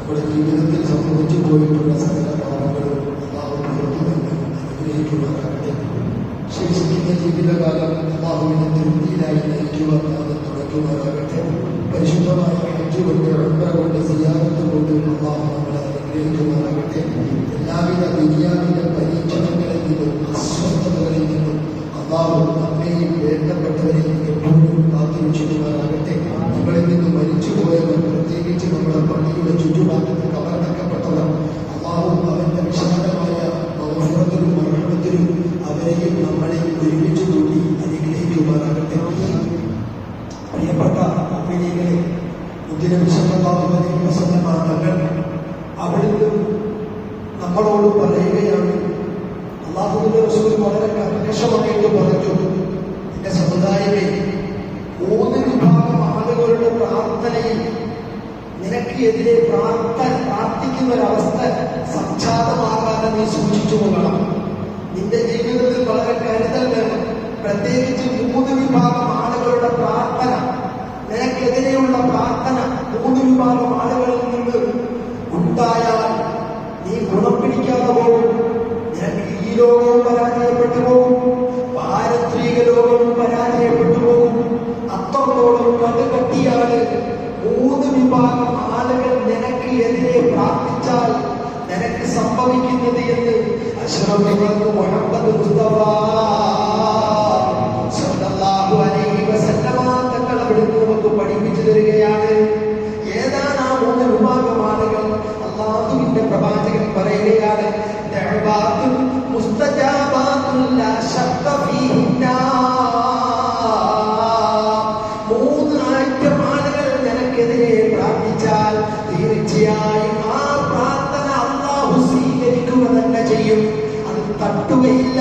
നമ്മുടെ ജീവിതത്തിൽ സംഭവിച്ചു പോയിട്ടുള്ള സകല പാപങ്ങളും അള്ളാഹു അനുഗ്രഹിക്കുവാനാകട്ടെ. ശേഷിക്കുന്ന ജീവിതകാലം അള്ളാഹുവിനെ തൃപ്തിയിലായി നയിക്കുവാൻ അത് തുടങ്ങുവാനാകട്ടെ. പരിശുദ്ധമായ ഹജ്ജ് കൊണ്ട് ഉംറ കൊണ്ട് സിയാറത്ത് കൊണ്ട് അള്ളാഹു നമ്മളെ അനുഗ്രഹിക്കുവാനാകട്ടെ. എല്ലാവിധ ദുനിയാവിന്റെ പരീക്ഷണങ്ങളിൽ നിന്നും അസ്വസ്ഥതകളിൽ നിന്നും അള്ളാഹു നമ്മെയും വേണ്ടപ്പെട്ടവരെയും എപ്പോഴും കാത്തിരക്ഷിക്കുവാനാകട്ടെ. നമ്മളിൽ നിന്ന് മരിച്ചുപോയവർ, പ്രത്യേകിച്ച് നമ്മുടെ പള്ളിയുടെ ചുറ്റുപാടത്ത് കബറടക്കപ്പെട്ടവർ, അള്ളാഹു അവന്റെ വിശാലമായ മഗ്ഫിറത്തിലും റഹ്മത്തിലും അവരെയും നമ്മളെയും ഒരുമിച്ച് കൂടി അനുഗ്രഹിക്കുവാനാകട്ടെ. പ്രിയപ്പെട്ട മുഅ്മിനീങ്ങളെ, മുഅ്മിനീൻ സല്ലല്ലാഹു അലൈഹി വസല്ലം തങ്ങൾ അവിടുന്ന് നമ്മളോട് പറയുകയാണ്, അള്ളാഹുവിന്റെ റസൂൽ വളരെ കർക്കശമായിട്ട് പറഞ്ഞു, എന്റെ സമുദായമേ, 3 വിഭാഗം ആളുകളുടെ പ്രാർത്ഥനയിൽ നിനക്ക് എതിരെ പ്രാർത്ഥിക്കുന്ന ഒരവസ്ഥ സംജാതമാകാതെ നീ സൂക്ഷിച്ചു കൊള്ളണം. നിന്റെ ജീവിതത്തിൽ വളരെ കരുതൽ വേണം. പ്രത്യേകിച്ച് 3 വിഭാഗം ആളുകളുടെ പ്രാർത്ഥന, നിനക്കെതിരെയുള്ള പ്രാർത്ഥന 3 വിഭാഗം ആളുകളിൽ നിന്ന് ഉണ്ടായാൽ നീ ഗുണം പിടിക്കാതെ പോകും. നിനക്ക് ഈ ലോകവും പരാജയപ്പെട്ടു പോകും, പാരത്രിക ലോകവും പരാജയപ്പെട്ടു പോകും. അത്രത്തോളം കടുകട്ടിയാണ് 3 വിഭാഗം ആളുകൾ നിനക്ക് എതിരെ പ്രാർത്ഥിച്ചാൽ നിനക്ക് സംഭവിക്കുന്നത് എന്ന് അഷ്റഫുൽ മുഹമ്മദ് മുസ്തഫ സല്ലല്ലാഹു അലൈഹി വസല്ലമ തങ്ങൾ അവിടുന്ന് നമുക്ക് പഠിപ്പിച്ചു തരികയാണ്. ഏതാണ് ആ 3 വിഭാഗം ആളുകൾ? അല്ലാഹുവിന്റെ പ്രവാചകൻ പറയുകയാണ്, ദഅവാത്തുൽ മുസ്തജാബാത്തുൽ ലാ ശക്ക ഫീഹിന്ന. 3 ഐറ്റം ആളുകൾ നിനക്കെതിരെ പ്രാർത്ഥിച്ചാൽ തീർച്ചയായും ആ പ്രാർത്ഥന അല്ലാഹു സ്വീകരിക്കുക തന്നെ ചെയ്യും. അത് തട്ടുകയില്ല,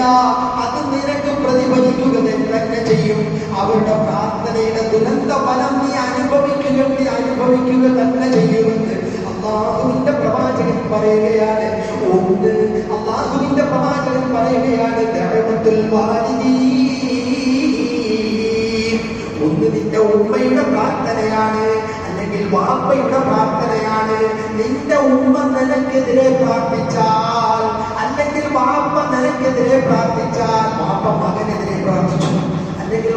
അത് നിനക്ക് പ്രതിഫലിക്കുക തന്നെ ചെയ്യും. അവരുടെ പ്രാർത്ഥനയുടെ ദുരന്ത ഫലം നീ അനുഭവിക്കുക തന്നെ ചെയ്യുമെന്ന് അല്ലാഹുവിന്റെ പ്രവാചകൻ പറയുകയാണ്. അല്ലാഹുവിന്റെ പ്രവാചകൻ പറയുകയാണ്, ദഅവത്തുൽ വാലിദീൻ, ഒന്ന് നിന്റെ ഉമ്മയുടെ പ്രാർത്ഥനയാണ്, അല്ലെങ്കിൽ വാപ്പയുടെ പ്രാർത്ഥനയാണ്. നിന്റെ ഉമ്മ നിനക്കെതിരെ പ്രാർത്ഥിച്ചാൽ, അല്ലെങ്കിൽ വാപ്പ നിനക്കെതിരെ പ്രാർത്ഥിച്ചാൽ, വാപ്പ മകനെതിരെ പ്രാർത്ഥിച്ചു, അല്ലെങ്കിൽ